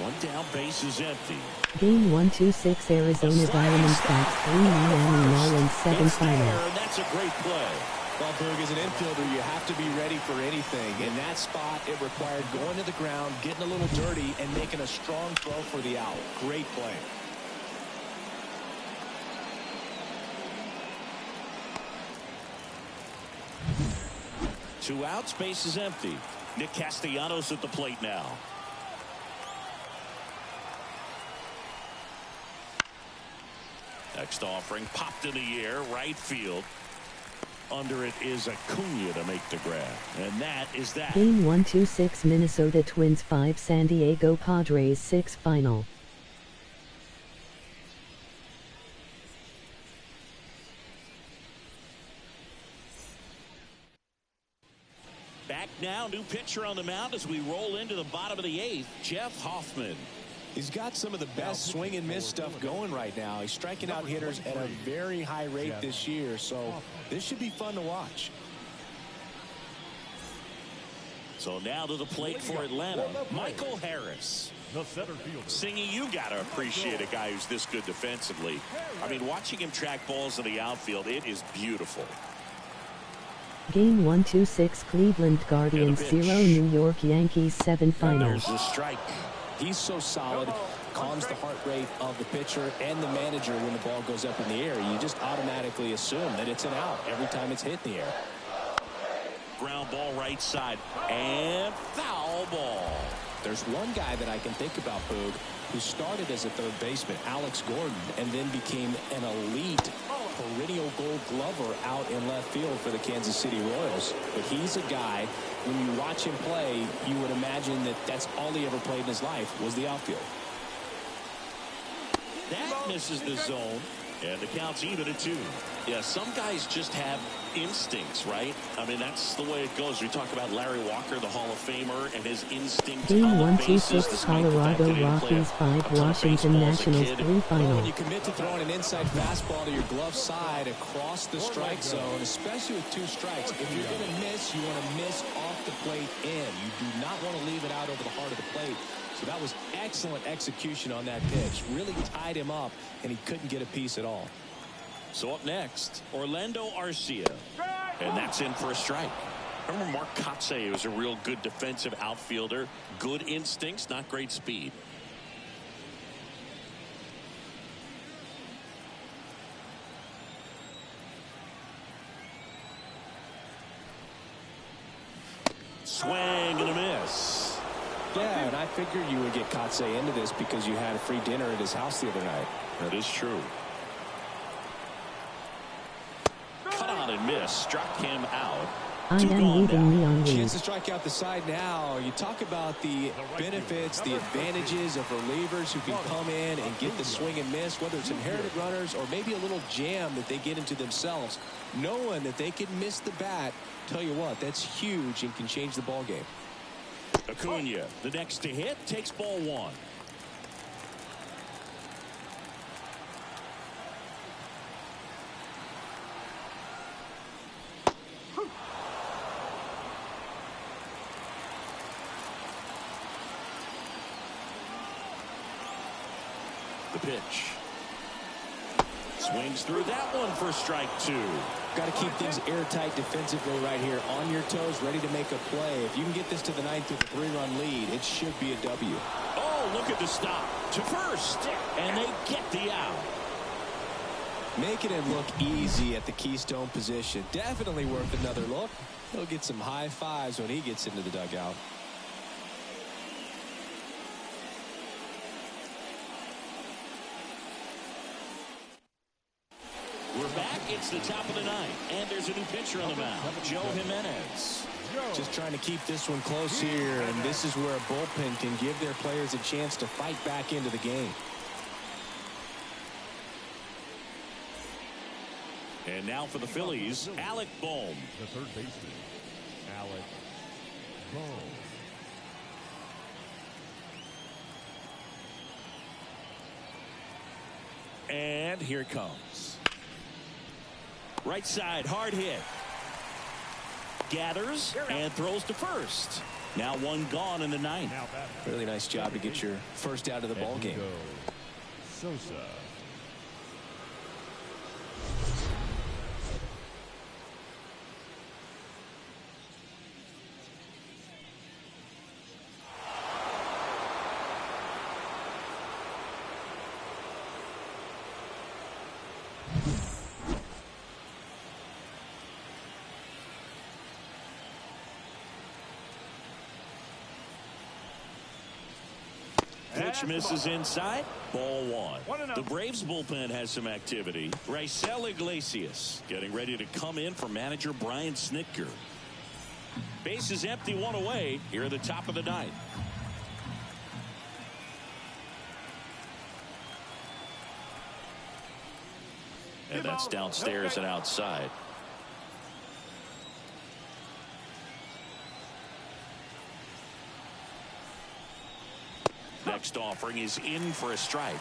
One down, base is empty. Game 126 Arizona Diamondbacks 3 Miami Marlins 7 final. And that's a great play. Well, Boog, as an infielder, you have to be ready for anything. In that spot, it required going to the ground, getting a little dirty, and making a strong throw for the out. Great play. Two outs, base is empty. Nick Castellanos at the plate now. Next offering popped in the air, right field. Under it is Acuna to make the grab. And that is that. Game 1-6 Minnesota Twins 5 San Diego Padres 6 final. Back now, new pitcher on the mound as we roll into the bottom of the 8th, Jeff Hoffman. He's got some of the best swing and miss stuff going right now. He's striking out hitters at a very high rate this year, so this should be fun to watch. So now to the plate for Atlanta, Michael Harris. The center fielder. Singy, you got to appreciate a guy who's this good defensively. I mean, watching him track balls in the outfield, it is beautiful. Game 1-6 Cleveland Guardians 0 New York Yankees 7 final. There's a strike. He's so solid, calms the heart rate of the pitcher and the manager when the ball goes up in the air. You just automatically assume that it's an out every time it's hit in the air. Ground ball right side and foul ball. There's one guy that I can think about, Boog, who started as a third baseman, Alex Gordon, and then became an elite perennial Gold Glover out in left field for the Kansas City Royals. But he's a guy, when you watch him play, you would imagine that that's all he ever played in his life was the outfield. That misses the zone, and the count's even at 2. Yeah, some guys just have instincts, right? I mean, that's the way it goes. We talk about Larry Walker, the Hall of Famer, and his instincts Game on the bases. 1-6 Colorado Rockies 5 Washington Nationals 3 final. When you commit to throwing an inside fastball to your glove side across the strike zone, especially with 2 strikes, if you're going to miss, you want to miss off the plate in. You do not want to leave it out over the heart of the plate. So that was excellent execution on that pitch. Really tied him up, and he couldn't get a piece at all. So up next, Orlando Arcia. And that's in for a strike. Remember Mark Kotsay was a real good defensive outfielder. Good instincts, not great speed. Swing and a miss. Yeah, and I figured you would get Kotsay into this because you had a free dinner at his house the other night. That is true. Cut on and miss. Struck him out. I am leaving me on lead. Chance to strike out the side now. You talk about the benefits, the advantages of relievers who can come in and get the swing and miss, whether it's inherited runners or maybe a little jam that they get into themselves. Knowing that they can miss the bat, tell you what, that's huge and can change the ball game. Acuna, the next to hit, takes ball 1. The pitch. Swings through that one for strike 2. Got to keep things airtight defensively right here. On your toes, ready to make a play. If you can get this to the 9th with a 3-run lead, it should be a W. Oh, look at the stop. To first. And they get the out. Making it look easy at the keystone position. Definitely worth another look. He'll get some high fives when he gets into the dugout. We're back. It's the top of the 9th. And there's a new pitcher on the mound, Joe Jimenez. Just trying to keep this one close here, and this is where a bullpen can give their players a chance to fight back into the game. And now for the Phillies, Alec Bohm. The third baseman, Alec Bohm. And here it comes. Right side, hard hit. Gathers and throws to first. Now one gone in the 9th. Really nice job to get your first out of the ball game. Sosa. Pitch misses inside. Ball one. 1-0. The Braves bullpen has some activity. Raisel Iglesias getting ready to come in for manager Brian Snitker. Base is empty, one away here at the top of the ninth. And that's downstairs and outside. Next offering is in for a strike.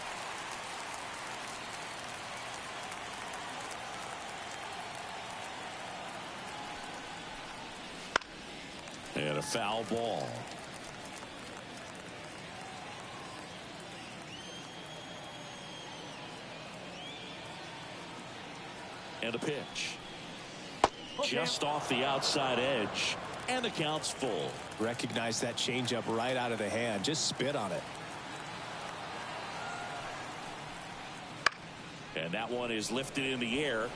And a foul ball. And a pitch. Just off the outside edge. And the count's full. Recognize that changeup right out of the hand. Just spit on it. And that one is lifted in the air.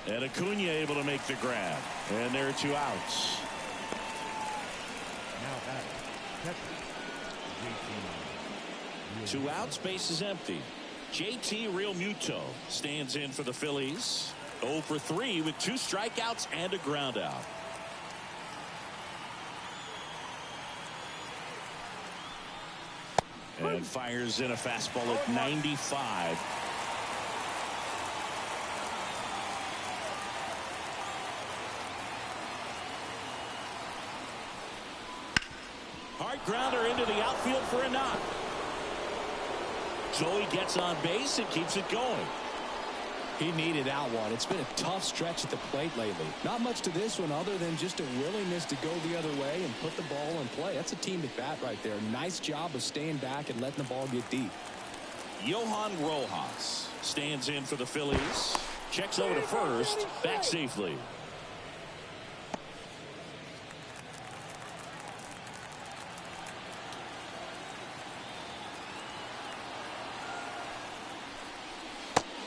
And Acuna able to make the grab. And there are 2 outs. Now at catcher, JT. 2 outs, base is empty. JT Realmuto stands in for the Phillies. 0 for 3 with 2 strikeouts and a ground out. And fires in a fastball at 95. Hard grounder into the outfield for a knock. Joey gets on base and keeps it going. He needed out one. It's been a tough stretch at the plate lately. Not much to this one other than just a willingness to go the other way and put the ball in play. That's a team at bat right there. Nice job of staying back and letting the ball get deep. Johan Rojas stands in for the Phillies. Checks over to first. Back safely.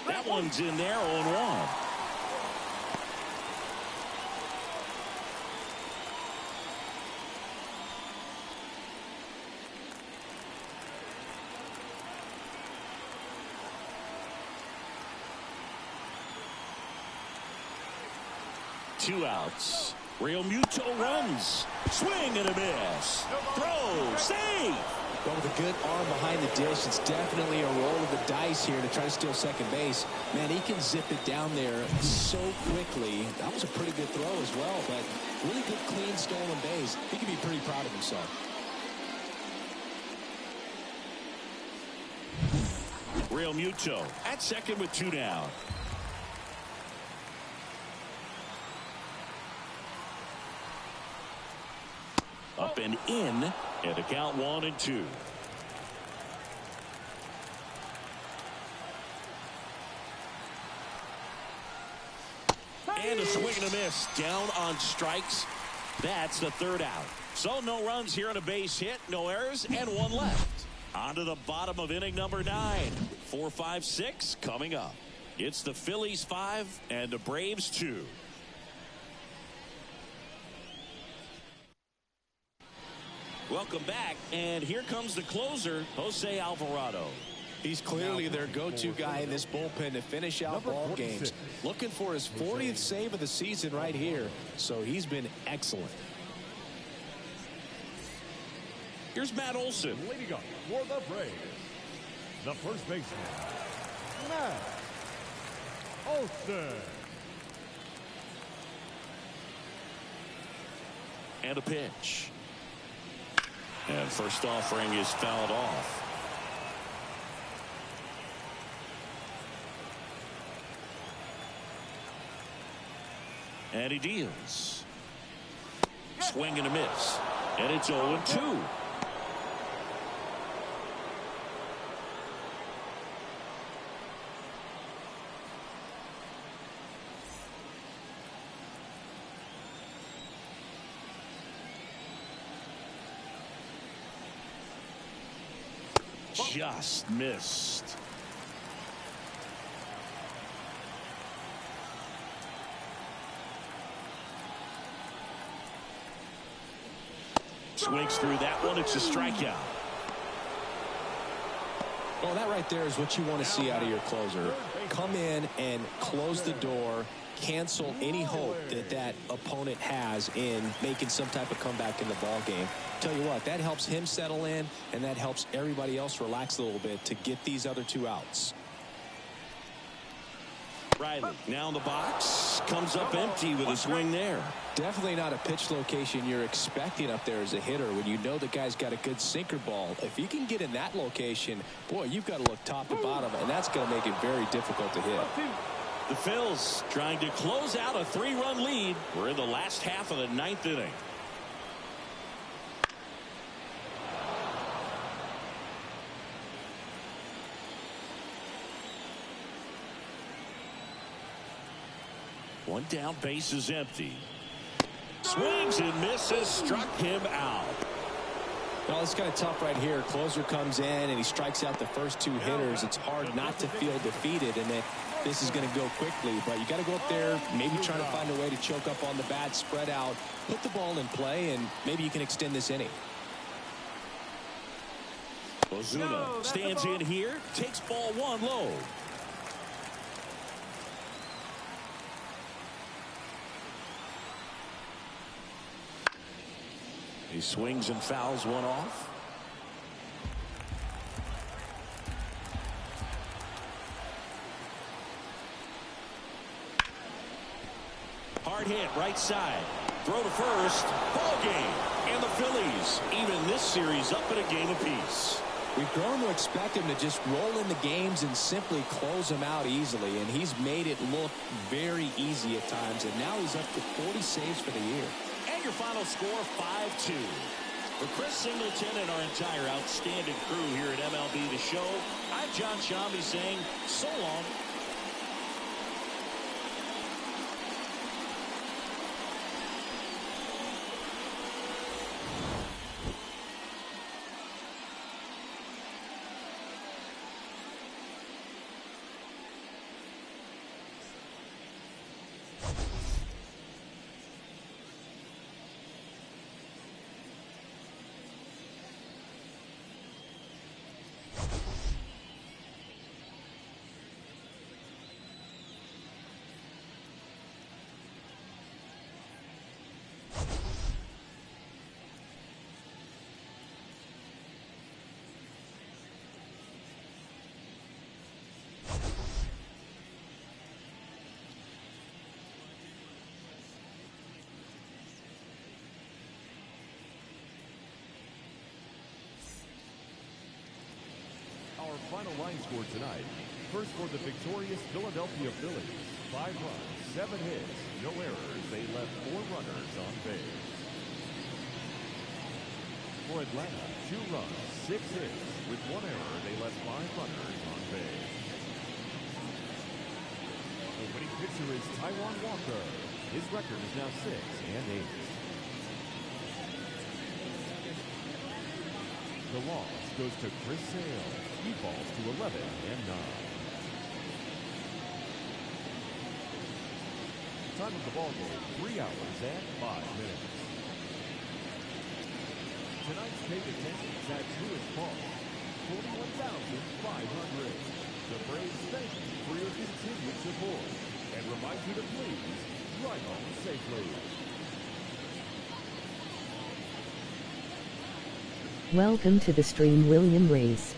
That one's in there, 0-1. Two outs. Realmuto runs. Swing and a miss. Throw. Save. Well, with a good arm behind the dish, it's definitely a roll of the dice here to try to steal second base. Man, he can zip it down there so quickly. That was a pretty good throw as well, but really good, clean, stolen base. He can be pretty proud of himself. Realmuto at second with 2 down. Up and in, and a count 1-2. And a swing and a miss. Down on strikes. That's the 3rd out. So no runs here on a base hit, no errors, and 1 left. On to the bottom of inning number 9. 4, 5, 6 coming up. It's the Phillies 5 and the Braves 2. Welcome back, and here comes the closer, Jose Alvarado. He's clearly their go-to guy in this bullpen to finish out ball games. Looking for his 40th save of the season right here, so he's been excellent. Here's Matt Olson. Leading up for the Braves, the first baseman, Matt Olson. And a pitch. And first offering is fouled off. And he deals. Swing and a miss. And it's 0-2. Just missed. Swings through that one. It's a strikeout. Well, that right there is what you want to see out of your closer. Come in and close the door, cancel any hope that that opponent has in making some type of comeback in the ball game. Tell you what, that helps him settle in, and that helps everybody else relax a little bit to get these other two outs. Riley now in the box, comes up empty with a swing there. Definitely not a pitch location you're expecting up there as a hitter when you know the guy's got a good sinker ball. If you can get in that location, boy, you've got to look top to bottom, and that's going to make it very difficult to hit. The Phils trying to close out a 3-run lead. We're in the last half of the 9th inning. One down, base is empty. Swings and misses, struck him out. Well, it's kind of tough right here. Closer comes in and he strikes out the first two hitters. It's hard not to feel defeated, and that this is going to go quickly. But you got to go up there, maybe trying to find a way to choke up on the bat, spread out, put the ball in play, and maybe you can extend this inning. Ozuna stands in here, takes ball one low. He swings and fouls one off. Hard hit right side. Throw to first. Ball game. And the Phillies even this series up at a game apiece. We've grown to expect him to just roll in the games and simply close them out easily, and he's made it look very easy at times, and now he's up to 40 saves for the year. And your final score, 5-2. For Chris Singleton and our entire outstanding crew here at MLB The Show, I'm John Shambi saying so long. Our final line score tonight. First for the victorious Philadelphia Phillies. 5 runs, 7 hits, no errors. They left 4 runners on base. For Atlanta, 2 runs, 6 hits. With 1 error, they left 5 runners on base. The winning pitcher is Taijuan Walker. His record is now 6-8. The loss goes to Chris Sale. He falls to 11-9. Time of the ball game, 3 hours and 5 minutes. Tonight's paid attendance at Truist Park, 41,500. The Braves thank you for your continued support and remind you to please drive home safely. Welcome to the stream, William Race.